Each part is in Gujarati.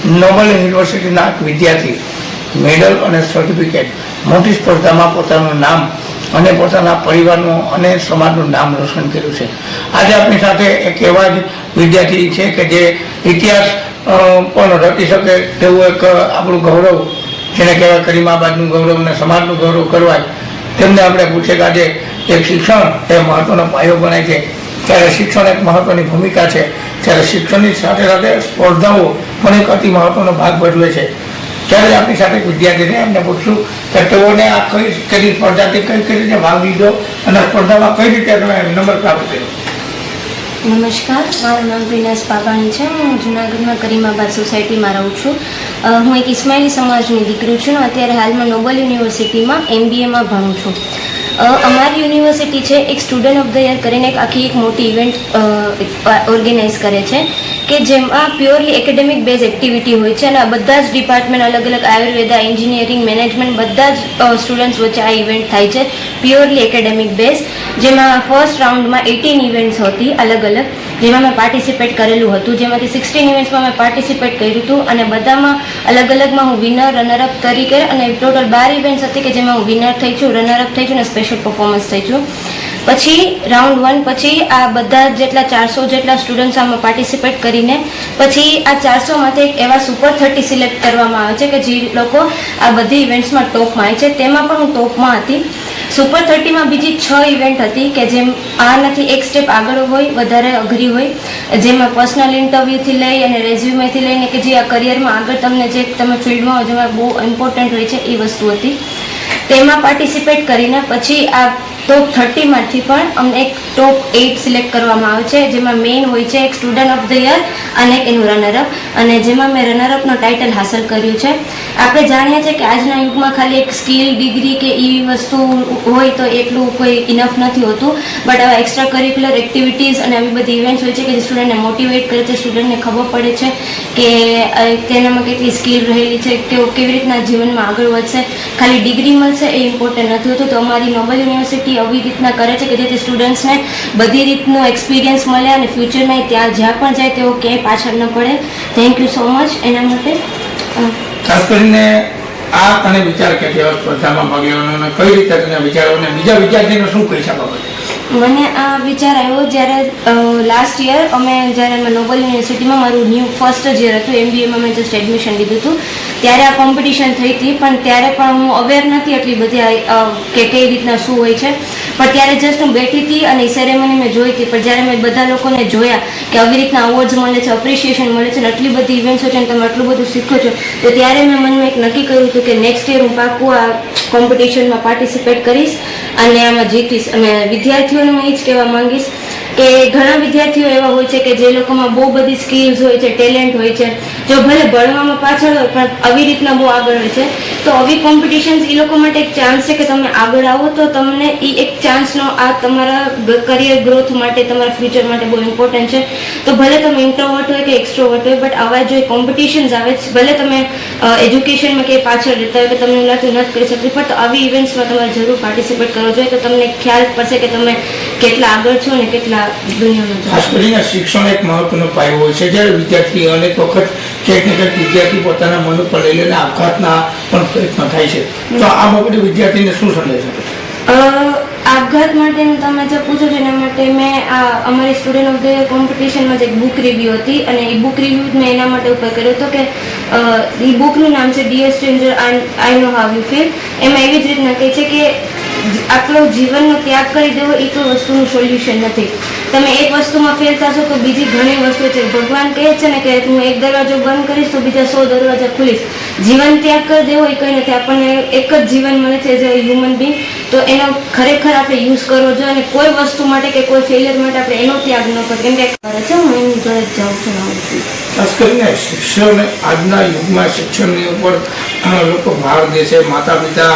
નોબલ યુનિવર્સિટીના એક વિદ્યાર્થી મેડલ અને સર્ટિફિકેટ મોટી સ્પર્ધામાં પોતાનું નામ અને પોતાના પરિવારનું અને સમાજનું નામ રોશન કર્યું છે. આજે આપણી સાથે એક એવા જ વિદ્યાર્થી છે કે જે ઇતિહાસ પણ રચી શકે તેવું એક આપણું ગૌરવ, જેને કહેવાય કરીમાબાદનું ગૌરવ અને સમાજનું ગૌરવ કરવાય, તેમને આપણે પૂછે કે આજે એક શિક્ષણ એ મહત્વનો પાયો ગણાય છે, ત્યારે શિક્ષણ એક મહત્વની ભૂમિકા છે, ત્યારે શિક્ષણની સાથે સાથે સ્પર્ધાઓ પણ એક અતિ મહત્વનો ભાગ ભજવે છે. ત્યારે આપણી સાથે વિદ્યાર્થીને એમને પૂછશું કે તેઓને આ કઈ સ્પર્ધાથી કઈ રીતે ભાગ લીધો અને સ્પર્ધામાં કઈ રીતે તમે નંબર પ્રાપ્ત કર્યો. નમસ્કાર, મારું નામ પ્રિનાસ પાબાણી છે. હું જુનાગઢમાં કરીમાબાદ સોસાયટીમાં રહું છું. હું એક ઇસ્માઇલી સમાજની દીકરી છું. અત્યારે હાલમાં નોબલ યુનિવર્સિટીમાં MBAમાં ભણું છું. અમારી યુનિવર્સિટી છે એક સ્ટુડન્ટ ઓફ ધ યર કરીને આખી એક મોટી ઇવેન્ટ ઓર્ગેનાઇઝ કરે છે કે જેમાં પ્યોરલી એકેડેમિક બેઝ એક્ટિવિટી હોય છે અને આ બધા જ ડિપાર્ટમેન્ટ અલગ અલગ આયુર્વેદા, એન્જિનિયરિંગ, મેનેજમેન્ટ બધા જ સ્ટુડન્ટ્સ વચ્ચે આ ઇવેન્ટ થાય છે પ્યોરલી એકેડેમિક બેઝ. જેમાં ફર્સ્ટ રાઉન્ડમાં 18 ઇવેન્ટ્સ હતી અલગ અલગ, જેમાં મેં પાર્ટિસિપેટ કરેલું હતું. જેમાંથી 16 ઇવેન્ટ્સમાં મેં પાર્ટિસિપેટ કર્યું હતું અને બધામાં અલગ અલગમાં હું વિનર, રનરઅપ તરીકે અને ટોટલ 12 ઇવેન્ટ્સ હતી કે જેમાં હું વિનર થઈ છું, રનરઅપ થઈ છું અને સ્પેશિયલ પરફોર્મન્સ થઈ છું. પછી રાઉન્ડ 1 પછી આ બધા જેટલા 400 જેટલા સ્ટુડન્ટ્સ આમાં પાર્ટિસિપેટ કરીને પછી આ 400માંથી એક એવા સુપર 30 સિલેક્ટ કરવામાં આવે છે કે જે લોકો આ બધી ઇવેન્ટ્સમાં ટોપમાં આવે છે. તેમાં પણ હું ટોપમાં હતી. સુપર 30માં બીજી 6 ઇવેન્ટ હતી કે જેમ આનાથી એક સ્ટેપ આગળ હોય, વધારે અઘરી હોય, જેમાં પર્સનલ ઇન્ટરવ્યૂથી લઈ અને રેઝ્યુમેથી લઈને કે જે આ કરિયરમાં આગળ તમને જે તમે ફિલ્ડમાં હોય જેમાં બહુ ઇમ્પોર્ટન્ટ હોય છે એ વસ્તુ હતી. તેમાં પાર્ટિસિપેટ કરીને પછી આ ટોપ 30માંથી પણ અમને એક ટોપ 8 સિલેક્ટ કરવામાં આવે છે, જેમાં મેઇન હોય છે એક સ્ટુડન્ટ ઓફ ધ યર અને એનું રનરઅપ, અને જેમાં મેં રનરઅપનો ટાઇટલ હાંસલ કર્યું છે. આપણે જાણીએ છીએ કે આજના યુગમાં ખાલી એક સ્કિલ, ડિગ્રી કે એવી વસ્તુ હોય તો એટલું કોઈ ઇનફ નથી હોતું, બટ આવા એક્સ્ટ્રા કરિક્યુલર એક્ટિવિટીઝ અને આવી બધી ઇવેન્ટ્સ હોય છે કે જે સ્ટુડન્ટને મોટિવેટ કરે છે, સ્ટુડન્ટને ખબર પડે છે કે તેનામાં કેટલી સ્કિલ રહેલી છે, તેઓ કેવી રીતના જીવનમાં આગળ વધશે. ખાલી ડિગ્રી મળશે એ ઇમ્પોર્ટન્ટ નથી હોતું. તો અમારી નોબલ યુનિવર્સિટી આવી રીતના કરે છે કે જેથી સ્ટુડન્ટ્સને બધી રીતનો એક્સપિરિયન્સ મળે અને ફ્યુચરમાં ત્યાં જ્યાં પણ જાય તેઓ ક્યાંય પાછળ ન પડે. થેન્ક યુ સો મચ એના માટે. ખાસ કરીને આ તને વિચાર કે કેવા સ્પર્ધામાં ભાગ લેવાનો અને કઈ રીતે તને વિચારો અને બીજા વિદ્યાર્થીને શું કહી શકો? મને આ વિચાર આવ્યો જ્યારે લાસ્ટ યર જ્યારે નોબલ યુનિવર્સિટીમાં મારું ફર્સ્ટ યર હતું, MBAમાં મેં જસ્ટ એડમિશન લીધું હતું, ત્યારે આ કોમ્પિટિશન થઈ હતી. પણ ત્યારે પણ હું અવેર નથી એટલી બધી કે કઈ રીતના શું હોય છે. પણ ત્યારે જસ્ટ હું બેઠી હતી અને સેરેમની મેં જોઈ હતી. પણ જ્યારે મેં બધા લોકોને જોયા કે આવી રીતના અવોર્ડ્સ મળે છે, એપ્રિશિએશન મળે છે અને આટલી બધી ઇવેન્ટ્સ છે અને તમે આટલું બધું શીખો છો, તો ત્યારે મેં મનમાં એક નક્કી કર્યું હતું કે નેક્સ્ટ યર હું પાક્કું આ કોમ્પિટિશનમાં પાર્ટિસિપેટ કરીશ અને આમાં જીતીશ. અને વિદ્યાર્થીઓને હું એ જ કહેવા માંગીશ કે ઘણા વિદ્યાર્થીઓ એવા હોય છે કે જે લોકોમાં બહુ બધી સ્કિલ્સ હોય છે, ટેલેન્ટ હોય છે, જો ભલે ભણવામાં પાછળ હોય પણ આવી રીતના બહુ આગળ હોય છે, તો આવી કોમ્પિટિશન્સ એ લોકો માટે એક ચાન્સ છે કે તમે આગળ આવો તો તમને એ એક ચાન્સનો આ તમારા કરિયર ગ્રોથ માટે, તમારા ફ્યુચર માટે બહુ ઇમ્પોર્ટન્ટ છે. તો ભલે તમે ઇન્ટ્રોવર્ટ હોય કે એક્સ્ટ્રોવર્ટ હોય, બટ આવા જો કોમ્પિટિશન્સ આવે છે, ભલે તમે એજ્યુકેશનમાં કે પાછળ રહેતા હોય કે તમને લાગતું નથી કરી શકતી, પણ તો આવી ઇવેન્ટ્સમાં તમારે જરૂર પાર્ટિસિપેટ કરવો જોઈએ. તો તમને ખ્યાલ પડશે કે તમે કેટલા આગળ છો અને કેટલા દુનિયામાં. ખાસ કરીને શિક્ષણ એક મહત્વનો પાયો હોય છે. જ્યારે વિદ્યાર્થી અનેક વખત ક્યાંક ને ક્યાંક વિદ્યાર્થી પોતાના મન ઉપર લઈ લઈને આપઘાતના પણ પ્રયત્ન થાય છે, તો આ બાબતે વિદ્યાર્થીને શું સંદેશ આપે? આપઘાત માટેનું તમે જે પૂછો છો એના માટે મેં અમારી સ્ટુડન્ટ ઓફ ધ કોમ્પિટિશનમાં જે બુક રિવ્યૂ હતી અને એ બુક રિવ્યૂ મેં એના માટે ઉપર કર્યો હતો કે એ બુકનું નામ છે dear stranger I know how you feel. એમાં એવી જ રીતના કહે છે કે આપણો જીવનનો ત્યાગ કરી દેવો એ કોઈ વસ્તુનું સોલ્યુશન નથી. તમે એક વસ્તુમાં ફેલ થશો તો બીજી ઘણી વસ્તુ છે. ભગવાન કહે છે ને કે હું એક દરવાજો બંધ કરીશ તો બીજા 100 દરવાજા ખુલીશ. જીવન ત્યાગ કરી દેવો એ કંઈ નથી. આપણને એક જ જીવન મળે છે એઝ અ હ્યુમન બિંગ, તો એનો ખરેખર આપણે યુઝ કરવો જોઈએ અને કોઈ વસ્તુ માટે કે કોઈ ફેલિયર માટે આપણે એનો ત્યાગ ન કરવો. કેમ કે કરે છે હું એની જોડે જ જાઉં છું, આવું છું. ખાસ કરીને શિક્ષણ આજના યુગમાં શિક્ષણની ઉપર લોકો ભાર દે છે. માતા પિતા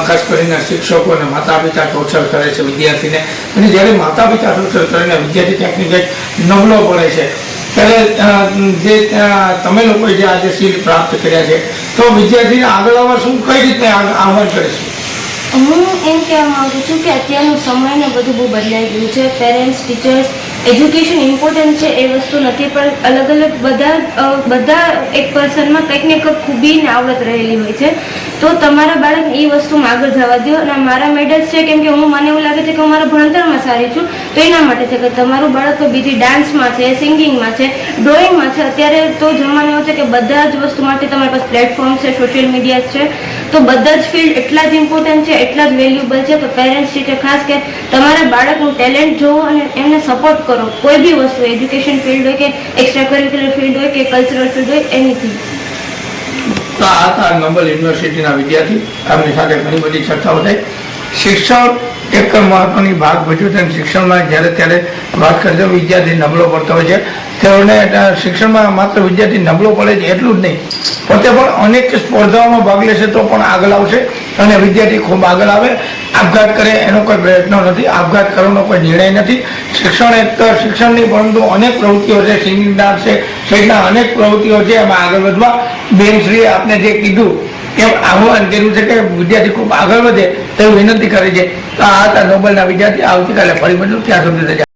ખાસ કરીને શિક્ષકો અને માતા પિતા ટોર્ચર કરે છે વિદ્યાર્થીને, અને જ્યારે માતા પિતા ટોર્ચર કરીને વિદ્યાર્થી ક્યાંક ને ક્યાંક નબળો પડે છે, ત્યારે જે તમે લોકોએ જે આજે શીલ પ્રાપ્ત કર્યા છે, તો વિદ્યાર્થીને આગળ આવવા શું કઈ રીતે આહ્વાન કરીશું? હું એમ કહેવા માગું છું કે અત્યારનું સમય ને બધું બહુ બદલાઈ ગયું છે. પેરેન્ટ્સ, ટીચર્સ એજ્યુકેશન ઇમ્પોર્ટન્ટ છે એ વસ્તુ નથી, પણ અલગ અલગ બધા એક પર્સનમાં કંઈક ને કંઈક ખૂબી ને આવડત રહેલી હોય છે. તો તમારા બાળકને એ વસ્તુમાં આગળ જવા દો. અને મારા મેડલ્સ છે કેમ કે મને એવું લાગે છે કે હું મારા ભણતરમાં સારી છું, તો એના માટે છે કે તમારું બાળક તો બીજી ડાન્સમાં છે, સિંગિંગમાં છે, ડ્રોઈંગમાં છે. અત્યારે તો જમાનો એવો છે કે બધા જ વસ્તુ માટે તમારી પાસે પ્લેટફોર્મ છે, સોશિયલ મીડિયા છે, તો બધા જ ફિલ્ડ એટલા જ ઇમ્પોર્ટન્ટ છે, એટલા જ વેલ્યુબલ છે. તો પેરેન્ટ્સ ટીચર ખાસ કે તમારા બાળકનું ટેલેન્ટ જોવો અને એમને સપોર્ટ કરો. કોઈ બી વસ્તુ, એજ્યુકેશન ફિલ્ડ હોય કે એક્સ્ટ્રા કરિક્યુલર ફિલ્ડ હોય કે કલ્ચરલ ફિલ્ડ હોય, એનીથિંગ. તો આ હતા નોબલ યુનિવર્સિટીના વિદ્યાર્થી. આપની સાથે ઘણી બધી ચર્ચાઓ થઈ. શિક્ષણ એક મહત્વની ભાગ ભજવે છે. શિક્ષણમાં જ્યારે ત્યારે વાત કરજો વિદ્યાર્થી નબળો પડતો હોય છે, તેઓને શિક્ષણમાં માત્ર વિદ્યાર્થી નબળો પડે છે એટલું જ નહીં, પોતે પણ અનેક સ્પર્ધાઓમાં ભાગ લેશે તો પણ આગળ આવશે અને વિદ્યાર્થી ખૂબ આગળ આવે. આપઘાત કરે એનો કોઈ પ્રયત્ન નથી, આપઘાત કરવાનો કોઈ નિર્ણય નથી. શિક્ષણ એક તો શિક્ષણ નહીં પરંતુ અનેક પ્રવૃત્તિઓ છે, સિંગિંગ, ડાન્સ છે, સહિતના અનેક પ્રવૃત્તિઓ છે. એમાં આગળ વધવા બેનશ્રીએ આપને જે કીધું એમ આહ્વાન કર્યું છે કે વિદ્યાર્થી ખૂબ આગળ વધે તેવી વિનંતી કરી છે. તો આ હતા નોબલના વિદ્યાર્થી. આવતીકાલે ફરી મળીશું, ત્યાં સુધી